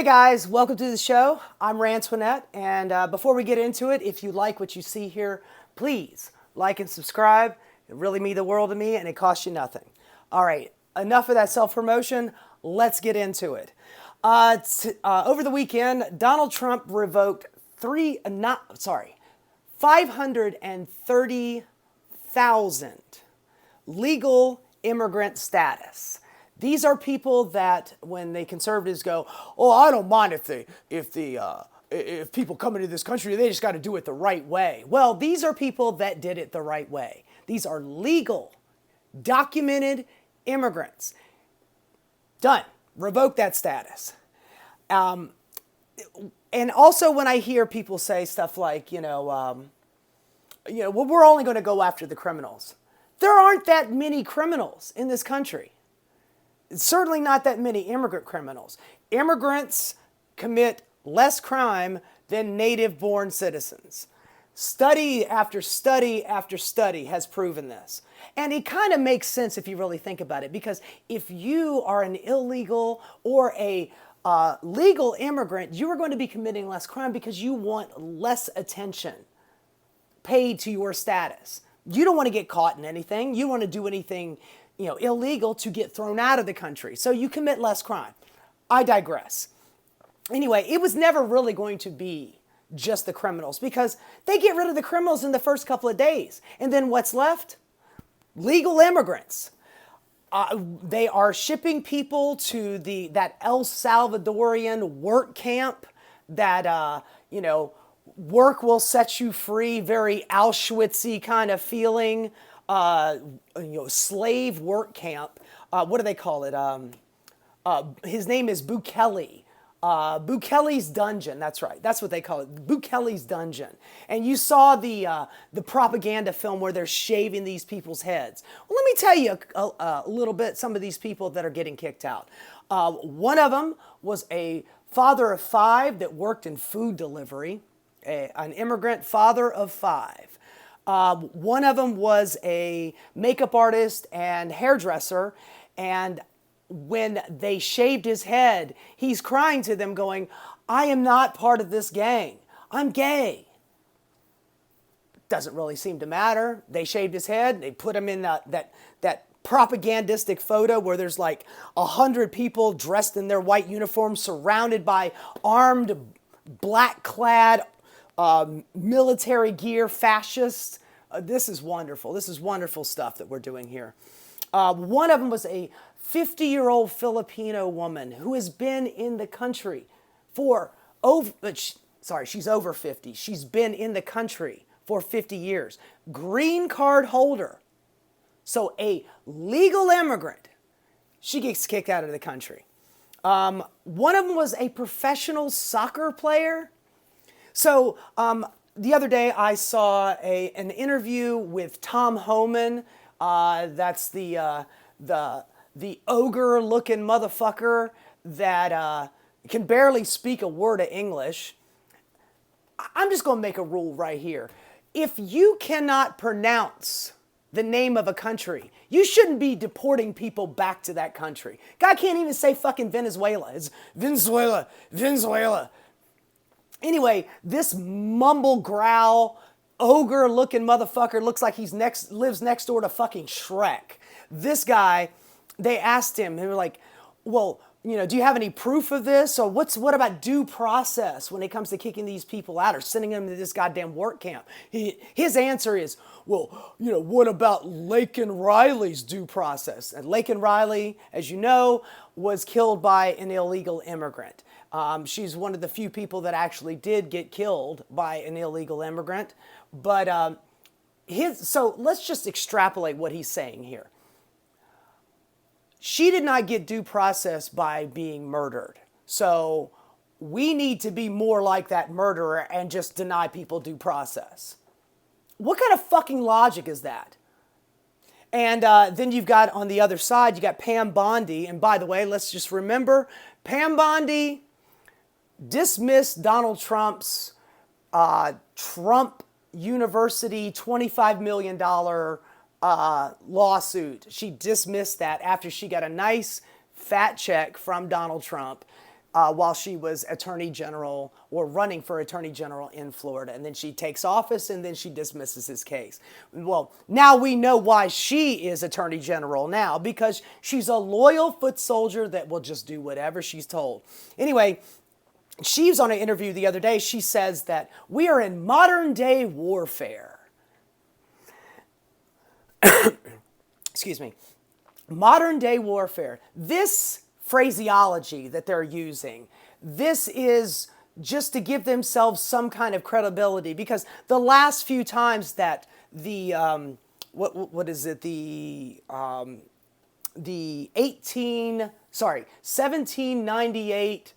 Hey guys, welcome to the show. I'm Rantoinette, and before we get into it, if you like what you see here, please like and subscribe. It really means the world to me, and it costs you nothing. All right, enough of that self-promotion. Let's get into it. Over the weekend, Donald Trump revoked 530,000 legal immigrant status. These are people that, when the conservatives go, "Oh, I don't mind if people come into this country, they just got to do it the right way." Well, these are people that did it the right way. These are legal, documented immigrants. Done. Revoke that status. And also, when I hear people say stuff like, well, we're only going to go after the criminals. There aren't that many criminals in this country. Certainly not that many immigrant criminals. Immigrants commit less crime than native-born citizens. Study after study after study has proven this. And it kind of makes sense if you really think about it, because if you are an illegal or a legal immigrant, you are going to be committing less crime because you want less attention paid to your status. You don't want to get caught in anything. You don't want to do anything illegal to get thrown out of the country. So you commit less crime. I digress. Anyway, it was never really going to be just the criminals, because they get rid of the criminals in the first couple of days. And then what's left? Legal immigrants. They are shipping people to that El Salvadorian work camp that, work will set you free, very Auschwitz-y kind of feeling. Slave work camp. What do they call it? His name is Bukele. Bukele's dungeon. That's right. That's what they call it. Bukele's dungeon. And you saw the propaganda film where they're shaving these people's heads. Well, let me tell you a little bit. Some of these people that are getting kicked out. One of them was a father of 5 that worked in food delivery. An immigrant father of 5. One of them was a makeup artist and hairdresser, and when they shaved his head, he's crying to them going, "I am not part of this gang. I'm gay." Doesn't really seem to matter. They shaved his head. They put him in that propagandistic photo where there's like 100 people dressed in their white uniforms surrounded by armed, black-clad military gear fascists. This is wonderful. This is wonderful stuff that we're doing here. One of them was a 50-year-old Filipino woman who has been in the country she's over 50. She's been in the country for 50 years. Green card holder. So a legal immigrant. She gets kicked out of the country. One of them was a professional soccer player. So the other day I saw an interview with Tom Homan. That's the ogre-looking motherfucker that can barely speak a word of English. I'm just going to make a rule right here. If you cannot pronounce the name of a country, you shouldn't be deporting people back to that country. Guy can't even say fucking Venezuela. It's Venezuela, Venezuela. Anyway, this mumble growl, ogre-looking motherfucker looks like lives next door to fucking Shrek. This guy, they asked him, they were like, "Well, do you have any proof of this? Or what about due process when it comes to kicking these people out or sending them to this goddamn work camp?" His answer is, "Well, what about Laken Riley's due process?" And Laken Riley, as you know, was killed by an illegal immigrant. She's one of the few people that actually did get killed by an illegal immigrant. But so let's just extrapolate what he's saying here. She did not get due process by being murdered. So we need to be more like that murderer and just deny people due process. What kind of fucking logic is that? And then you've got on the other side, you got Pam Bondi. And by the way, let's just remember, Pam Bondi dismissed Donald Trump's Trump University $25 million lawsuit. She dismissed that after she got a nice fat check from Donald Trump. while she was attorney general or running for attorney general in Florida. And then she takes office and then she dismisses his case. Well, now we know why she is attorney general now, because she's a loyal foot soldier that will just do whatever she's told. Anyway, she was on an interview the other day. She says that we are in modern day warfare. Excuse me. Modern day warfare. This phraseology that they're using, this is just to give themselves some kind of credibility, because the last few times that the what is it, the 1798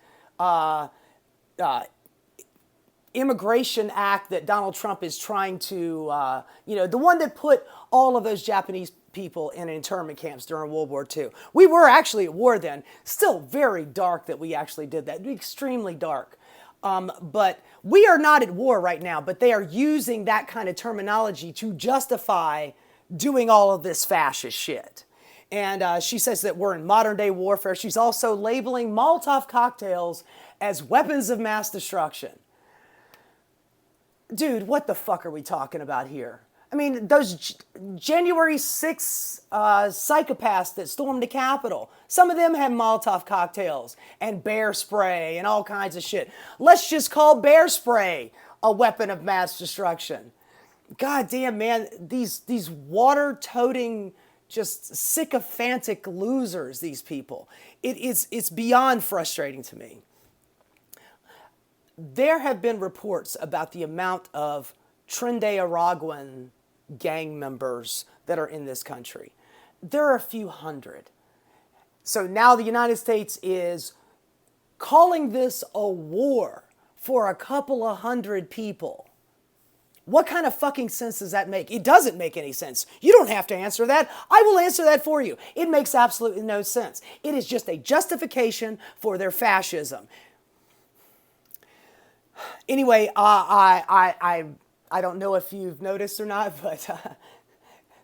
Immigration Act that Donald Trump is trying to, the one that put all of those Japanese people in internment camps during World War II. We were actually at war then. Still very dark that we actually did that. Extremely dark. But we are not at war right now, but they are using that kind of terminology to justify doing all of this fascist shit. And she says that we're in modern day warfare. She's also labeling Molotov cocktails as weapons of mass destruction. Dude, what the fuck are we talking about here? I mean, those January 6th psychopaths that stormed the Capitol, some of them had Molotov cocktails and bear spray and all kinds of shit. Let's just call bear spray a weapon of mass destruction. God damn, man, these water-toting, just sycophantic losers, these people. It's beyond frustrating to me. There have been reports about the amount of Trinidadian gang members that are in this country. There are a few hundred. So now the United States is calling this a war for a couple of hundred people. What kind of fucking sense does that make? It doesn't make any sense. You don't have to answer that. I will answer that for you. It makes absolutely no sense. It is just a justification for their fascism. Anyway, I don't know if you've noticed or not, but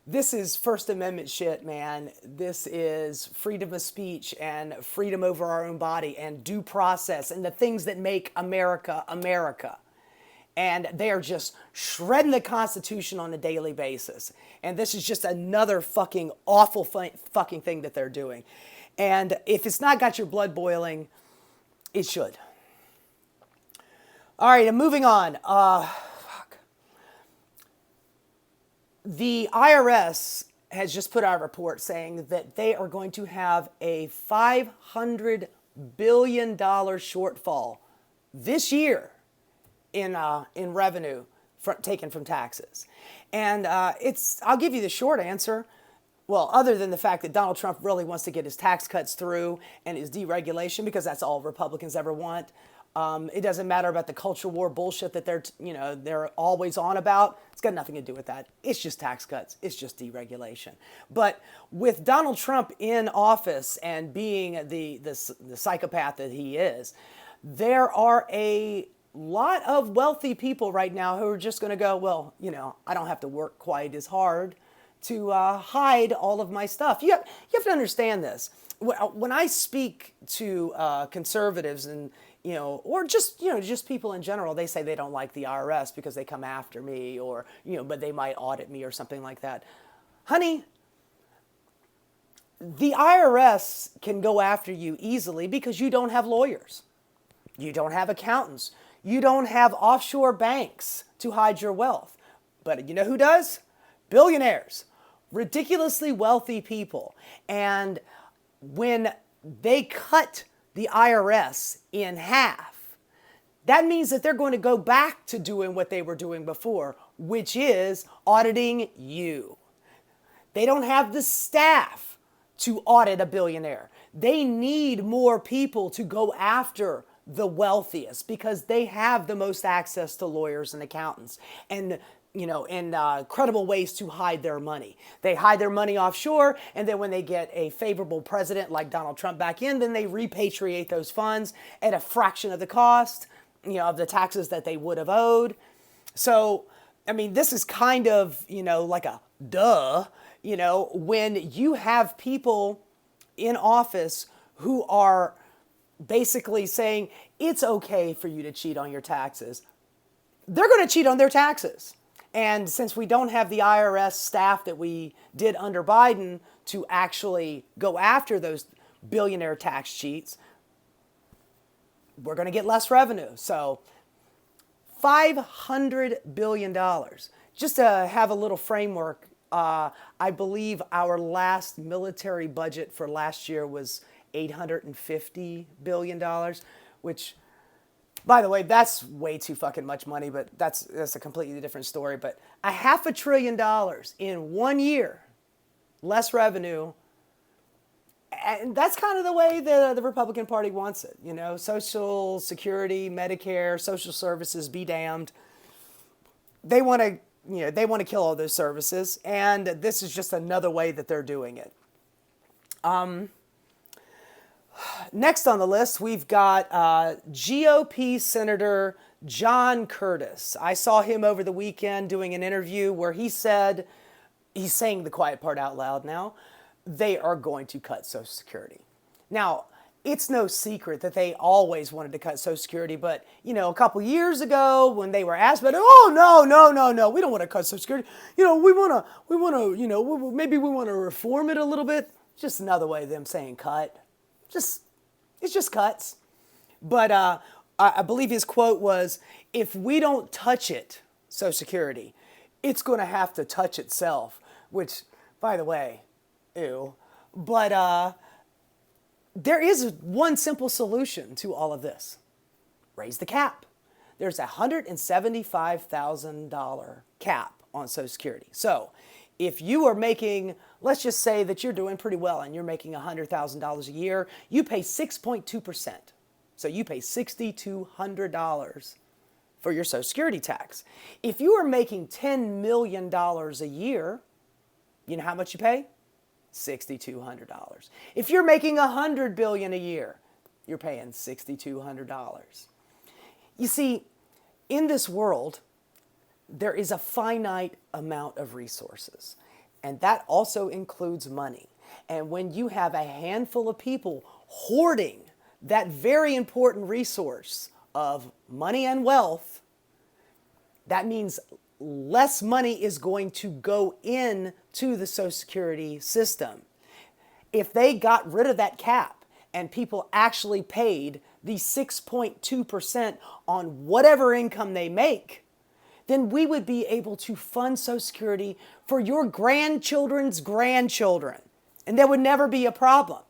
this is First Amendment shit, man. This is freedom of speech and freedom over our own body and due process and the things that make America, America. And they are just shredding the Constitution on a daily basis. And this is just another fucking awful fucking thing that they're doing. And if it's not got your blood boiling, it should. All right, and moving on. The IRS has just put out a report saying that they are going to have a $500 billion shortfall this year in revenue taken from taxes. And I'll give you the short answer. Well, other than the fact that Donald Trump really wants to get his tax cuts through and his deregulation, because that's all Republicans ever want. It doesn't matter about the culture war bullshit that they're always on about. It's got nothing to do with that. It's just tax cuts. It's just deregulation. But with Donald Trump in office and being the psychopath that he is, there are a lot of wealthy people right now who are just going to go, well, I don't have to work quite as hard to hide all of my stuff. You have to understand this. When I speak to conservatives and or just people in general, they say they don't like the IRS because they come after me or, but they might audit me or something like that. Honey, the IRS can go after you easily because you don't have lawyers. You don't have accountants. You don't have offshore banks to hide your wealth. But you know who does? Billionaires, ridiculously wealthy people. And when they cut the IRS in half, that means that they're going to go back to doing what they were doing before, which is auditing you. They don't have the staff to audit a billionaire. They need more people to go after the wealthiest because they have the most access to lawyers and accountants and credible ways to hide their money. They hide their money offshore, and then when they get a favorable president like Donald Trump back in, then they repatriate those funds at a fraction of the cost, of the taxes that they would have owed. So, this is kind of, like a duh, when you have people in office who are basically saying it's okay for you to cheat on your taxes, they're going to cheat on their taxes. And since we don't have the IRS staff that we did under Biden to actually go after those billionaire tax cheats, we're going to get less revenue. So $500 billion. Just to have a little framework, I believe our last military budget for last year was $850 billion, which, by the way, that's way too fucking much money, but that's a completely different story. But $500 billion in 1 year, less revenue. And that's kind of the way the Republican Party wants it. You know, Social Security, Medicare, social services, be damned. They want to kill all those services. And this is just another way that they're doing it. Next on the list, we've got GOP Senator John Curtis. I saw him over the weekend doing an interview where he said, he's saying the quiet part out loud now, they are going to cut Social Security. Now, it's no secret that they always wanted to cut Social Security, but, you know, a couple years ago when they were asked about it, oh, no, we don't want to cut Social Security. You know, we want to, you know, maybe we want to reform it a little bit. Just another way of them saying cut. It's just cuts. But I believe his quote was, if we don't touch it, Social Security, it's going to have to touch itself, which, by the way, ew. But there is one simple solution to all of this. Raise the cap. There's a $175,000 cap on Social Security. So if you are making, let's just say that you're doing pretty well and you're making $100,000 a year, you pay 6.2%. So you pay $6,200 for your Social Security tax. If you are making $10 million a year, you know how much you pay? $6,200. If you're making $100 billion a year, you're paying $6,200. You see, in this world, there is a finite amount of resources, and that also includes money. And when you have a handful of people hoarding that very important resource of money and wealth, that means less money is going to go into the Social Security system. If they got rid of that cap and people actually paid the 6.2% on whatever income they make, then we would be able to fund Social Security for your grandchildren's grandchildren. And there would never be a problem.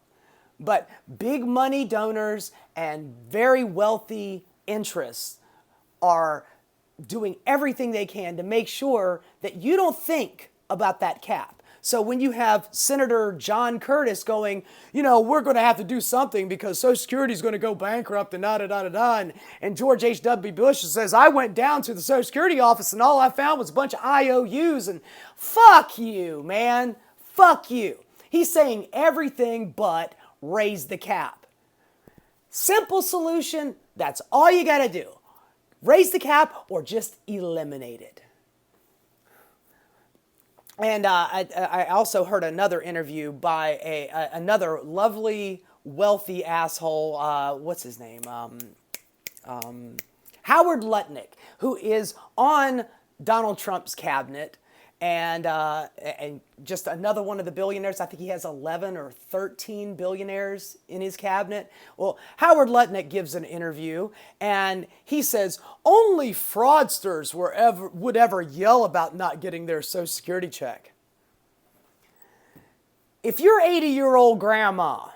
But big money donors and very wealthy interests are doing everything they can to make sure that you don't think about that cap. So when you have Senator John Curtis going, you know, we're going to have to do something because Social Security is going to go bankrupt and and George H.W. Bush says, I went down to the Social Security office and all I found was a bunch of IOUs, and fuck you, man. Fuck you. He's saying everything but raise the cap. Simple solution. That's all you got to do. Raise the cap or just eliminate it. And I also heard another interview by another lovely, wealthy asshole. What's his name? Howard Lutnick, who is on Donald Trump's cabinet, and just another one of the billionaires. I think he has 11 or 13 billionaires in his cabinet. Well, Howard Lutnick gives an interview, and he says only fraudsters would ever yell about not getting their Social Security check. If your 80-year-old grandma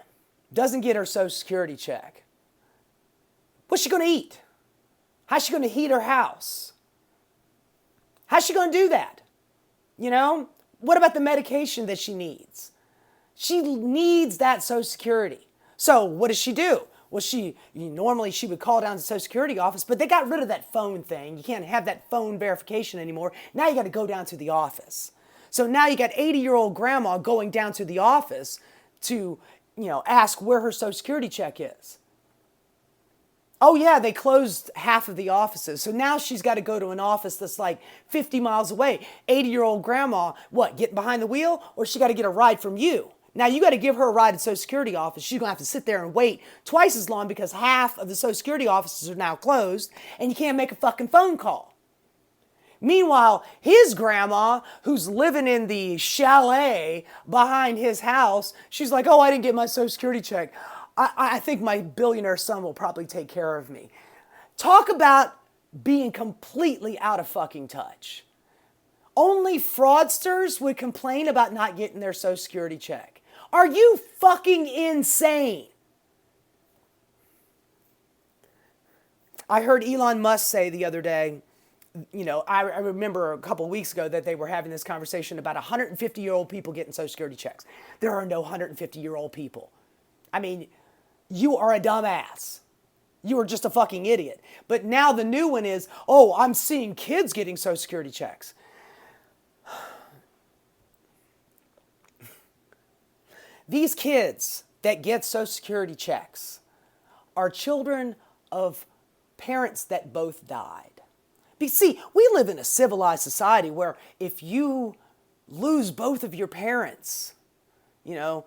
doesn't get her Social Security check, what's she going to eat? How's she going to heat her house? How's she going to do that? You know, what about the medication that she needs? She needs that Social Security. So what does she do? Well, normally she would call down to the Social Security office, but they got rid of that phone thing. You can't have that phone verification anymore. Now you got to go down to the office. So now you got 80-year-old grandma going down to the office to, ask where her Social Security check is. Oh yeah, they closed half of the offices. So now she's got to go to an office that's like 50 miles away. 80-year-old grandma, what, getting behind the wheel? Or she got to get a ride from you? Now you got to give her a ride to Social Security office. She's going to have to sit there and wait twice as long because half of the Social Security offices are now closed and you can't make a fucking phone call. Meanwhile, his grandma, who's living in the chalet behind his house, she's like, oh, I didn't get my Social Security check. I think my billionaire son will probably take care of me. Talk about being completely out of fucking touch. Only fraudsters would complain about not getting their Social Security check. Are you fucking insane? I heard Elon Musk say the other day, I remember a couple of weeks ago that they were having this conversation about 150-year-old people getting Social Security checks. There are no 150-year-old people. I mean, you are a dumbass. You are just a fucking idiot. But now the new one is, oh, I'm seeing kids getting Social Security checks. These kids that get Social Security checks are children of parents that both died. See, we live in a civilized society where if you lose both of your parents, due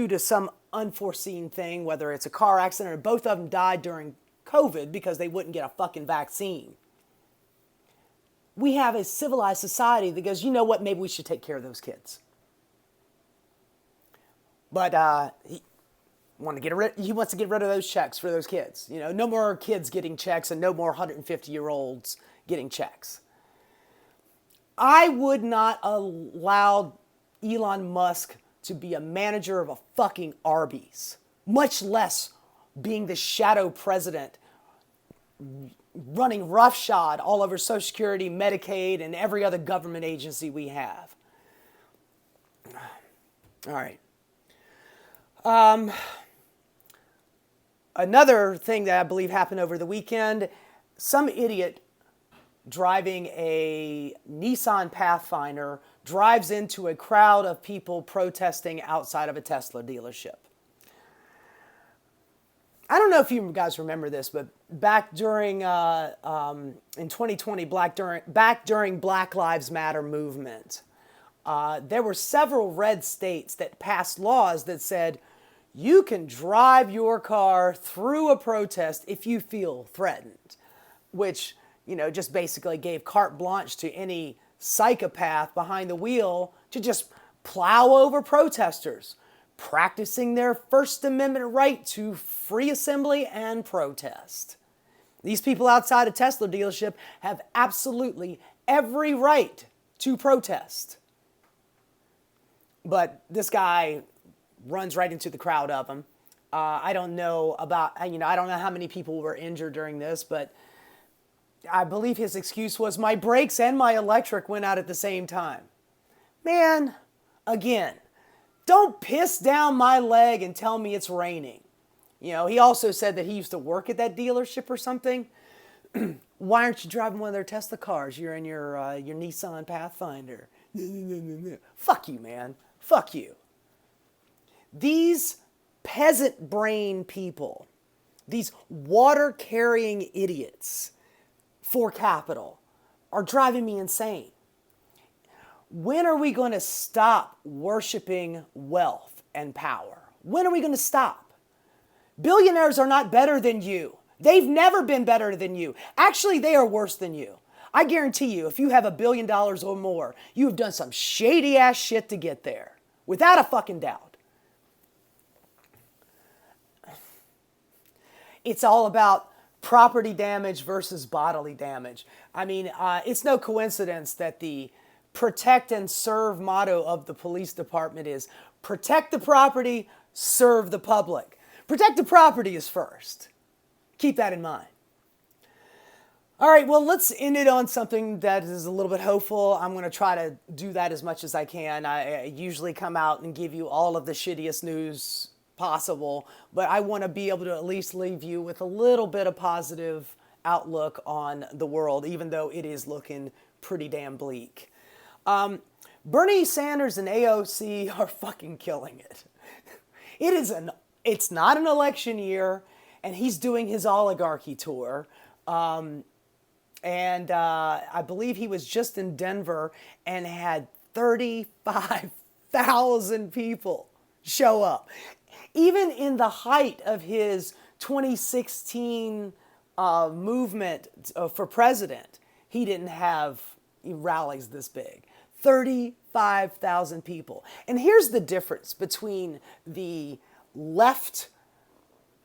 to some unforeseen thing, whether it's a car accident or both of them died during COVID because they wouldn't get a fucking vaccine. We have a civilized society that goes, you know what, maybe we should take care of those kids. But he wants to get rid of those checks for those kids. No more kids getting checks and no more 150-year-olds getting checks. I would not allow Elon Musk to be a manager of a fucking Arby's, much less being the shadow president running roughshod all over Social Security, Medicaid, and every other government agency we have. All right. Another thing that I believe happened over the weekend, some idiot driving a Nissan Pathfinder drives into a crowd of people protesting outside of a Tesla dealership. I don't know if you guys remember this, but back during, in 2020, back during Black Lives Matter movement, there were several red states that passed laws that said, you can drive your car through a protest if you feel threatened, which, just basically gave carte blanche to any psychopath behind the wheel to just plow over protesters, practicing their First Amendment right to free assembly and protest. These people outside a Tesla dealership have absolutely every right to protest. But this guy runs right into the crowd of them. I don't know I don't know how many people were injured during this, but I believe his excuse was my brakes and my electric went out at the same time. Man, again, don't piss down my leg and tell me it's raining. He also said that he used to work at that dealership or something. Why aren't you driving one of their Tesla cars? You're in your Nissan Pathfinder. Fuck you, man. Fuck you. These peasant brain people, these water carrying idiots for capital are driving me insane. When are we going to stop worshiping wealth and power? When are we going to stop? Billionaires are not better than you. They've never been better than you. Actually, they are worse than you. I guarantee you, if you have $1 billion or more, you have done some shady ass shit to get there. Without a fucking doubt. It's all about property damage versus bodily damage. I mean, it's no coincidence that the protect and serve motto of the police department is protect the property, serve the public. Protect the property is first. Keep that in mind. All right, well, let's end it on something that is a little bit hopeful. I'm going to try to do that as much as I can. I usually come out and give you all of the shittiest news possible, but I want to be able to at least leave you with a little bit of positive outlook on the world, even though it is looking pretty damn bleak. Bernie Sanders and AOC are fucking killing it. It's not an election year, and he's doing his oligarchy tour. And I believe he was just in Denver and had 35 30,000 people show up. Even in the height of his 2016 movement for president, he didn't have rallies this big. 35,000 people. And here's the difference between the left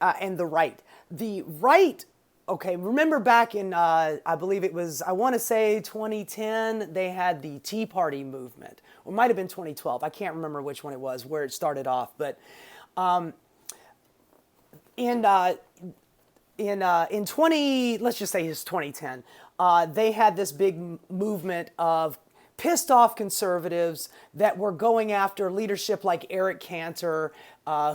and the right. The right, okay, remember back in, I believe it was, I want to say 2010, they had the Tea Party movement. Or it might have been 2012. I can't remember which one it was, where it started off. But in 20, let's just say it's 2010, they had this big movement of pissed off conservatives that were going after leadership like Eric Cantor,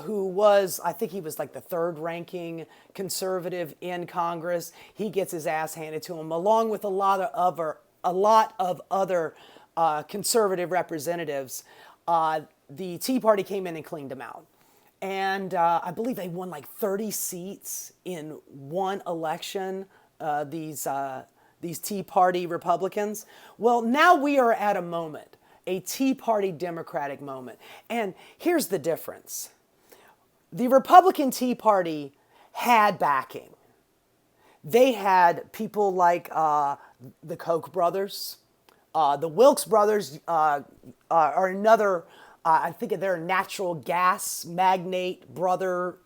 who was, I think he was like the third ranking conservative in Congress. He gets his ass handed to him, along with a lot of other conservative representatives. The Tea Party came in and cleaned him out. And I believe they won like 30 seats in one election, these Tea Party Republicans. Well, now we are at a moment, a Tea Party Democratic moment. And here's the difference. The Republican Tea Party had backing. They had people like the Koch brothers. The Wilkes brothers are another, I think they're a natural gas magnate brother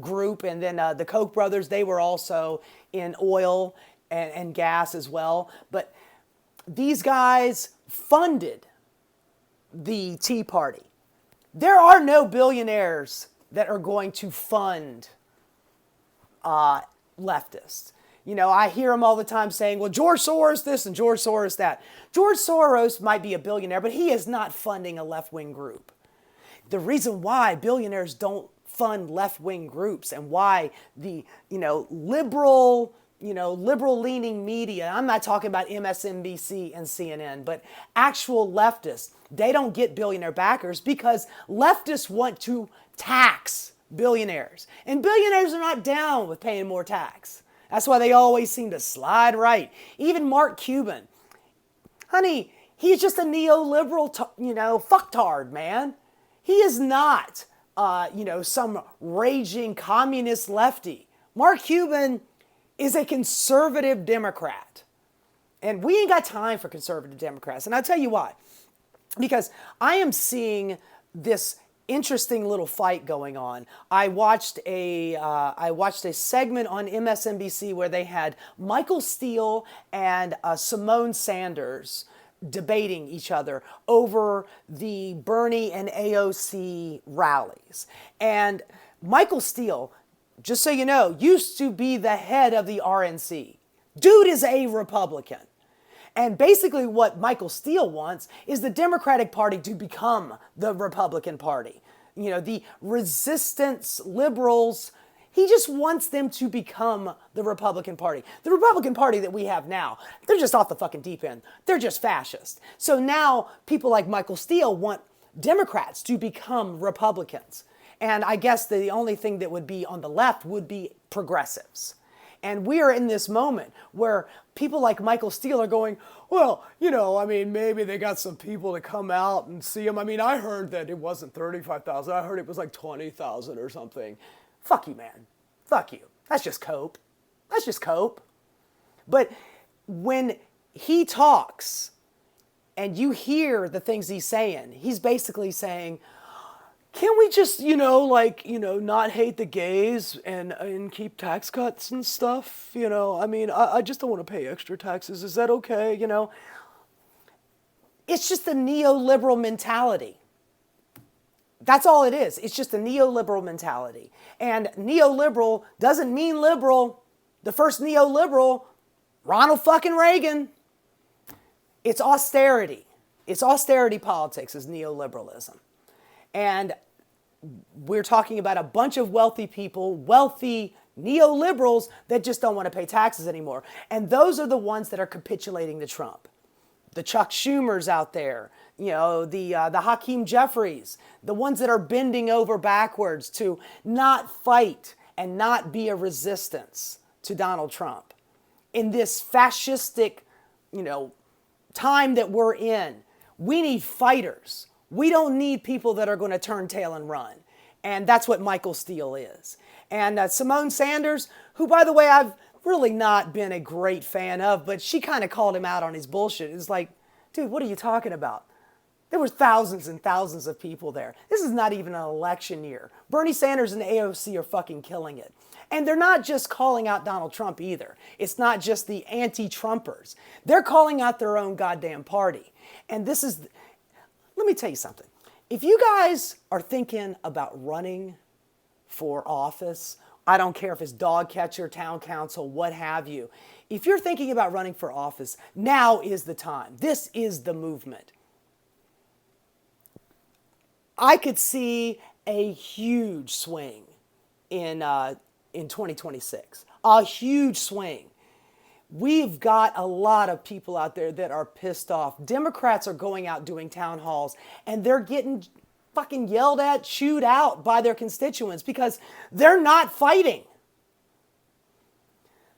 group. And then the Koch brothers, they were also in oil and gas as well. But these guys funded the Tea Party. There are no billionaires that are going to fund leftists. You know, I hear them all the time saying, well, George Soros this and George Soros that. George Soros might be a billionaire, but he is not funding a left-wing group. The reason why billionaires don't fund left-wing groups and why the, liberal-leaning media, I'm not talking about MSNBC and CNN, but actual leftists, they don't get billionaire backers because leftists want to tax billionaires. And billionaires are not down with paying more tax. That's why they always seem to slide right. Even Mark Cuban, honey, he's just a neoliberal, fucktard, man. He is not, some raging communist lefty. Mark Cuban is a conservative Democrat. And we ain't got time for conservative Democrats. And I'll tell you why. Because I am seeing this interesting little fight going on. I watched a segment on MSNBC where they had Michael Steele and Simone Sanders debating each other over the Bernie and AOC rallies. And Michael Steele, just so you know, used to be the head of the RNC. Dude is a Republican. And basically what Michael Steele wants is the Democratic Party to become the Republican Party. You know, the resistance liberals, he just wants them to become the Republican Party. The Republican Party that we have now, they're just off the fucking deep end. They're just fascist. So now people like Michael Steele want Democrats to become Republicans. And I guess the only thing that would be on the left would be progressives. And we are in this moment where people like Michael Steele are going, well, maybe they got some people to come out and see him. I mean, I heard that it wasn't 35,000. I heard it was like 20,000 or something. Fuck you, man. Fuck you. That's just cope. That's just cope. But when he talks and you hear the things he's saying, he's basically saying, can we just, not hate the gays and keep tax cuts and stuff? I just don't want to pay extra taxes. Is that okay? It's just a neoliberal mentality. That's all it is. It's just a neoliberal mentality. And neoliberal doesn't mean liberal. The first neoliberal, Ronald fucking Reagan. It's austerity. It's austerity politics is neoliberalism. And we're talking about a bunch of wealthy people, wealthy neoliberals that just don't want to pay taxes anymore. And those are the ones that are capitulating to Trump. The Chuck Schumers out there, the Hakeem Jeffries, the ones that are bending over backwards to not fight and not be a resistance to Donald Trump. In this fascistic, time that we're in, we need fighters. We don't need people that are going to turn tail and run. And that's what Michael Steele is. And Simone Sanders, who, by the way, I've really not been a great fan of, but she kind of called him out on his bullshit. It's like, dude, what are you talking about? There were thousands and thousands of people there. This is not even an election year. Bernie Sanders and AOC are fucking killing it. And they're not just calling out Donald Trump either. It's not just the anti-Trumpers. They're calling out their own goddamn party. And this is, let me tell you something. If you guys are thinking about running for office, I don't care if it's dog catcher, town council, what have you. If you're thinking about running for office, now is the time. This is the movement. I could see a huge swing in 2026. A huge swing. We've got a lot of people out there that are pissed off. Democrats are going out doing town halls and they're getting fucking yelled at, chewed out by their constituents because they're not fighting.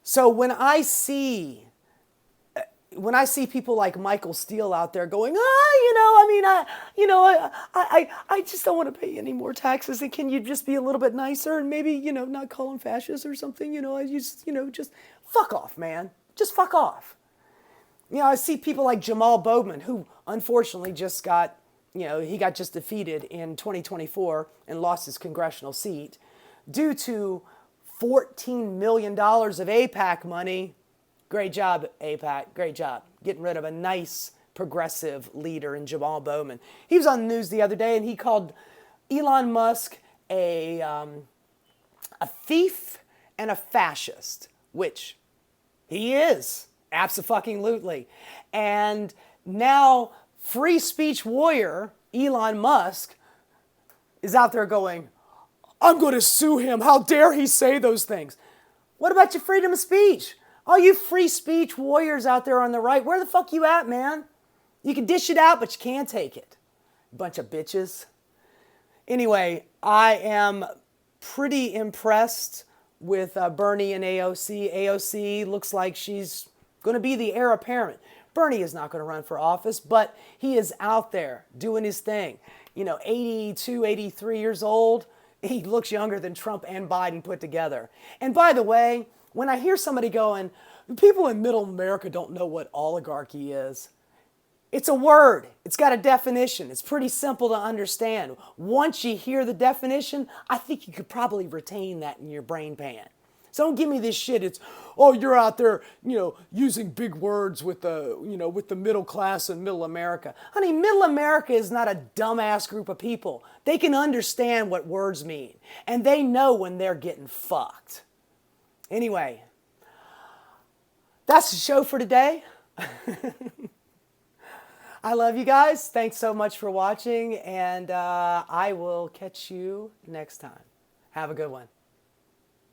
So when I see people like Michael Steele out there going, I just don't want to pay any more taxes. And can you just be a little bit nicer and maybe, not call them fascists or something? Just fuck off, man. Just fuck off. I see people like Jamal Bowman, who unfortunately just got, he got just defeated in 2024 and lost his congressional seat due to $14 million of AIPAC money. Great job, AIPAC. Great job. Getting rid of a nice progressive leader in Jamal Bowman. He was on the news the other day and he called Elon Musk a thief and a fascist, which he is. Abso-fucking-lutely. And now free speech warrior Elon Musk is out there going, I'm going to sue him. How dare he say those things? What about your freedom of speech? All you free speech warriors out there on the right, where the fuck you at, man? You can dish it out, but you can't take it. Bunch of bitches. Anyway, I am pretty impressed with Bernie and AOC. AOC looks like she's going to be the heir apparent. Bernie is not going to run for office, but he is out there doing his thing. 82, 83 years old. He looks younger than Trump and Biden put together. And by the way, when I hear somebody going, people in middle America don't know what oligarchy is. It's a word. It's got a definition. It's pretty simple to understand. Once you hear the definition, I think you could probably retain that in your brain pan. So don't give me this shit. It's, oh, you're out there, using big words with the, with the middle class and middle America. Honey, middle America is not a dumbass group of people. They can understand what words mean. And they know when they're getting fucked. Anyway, that's the show for today. I love you guys. Thanks so much for watching. And I will catch you next time. Have a good one.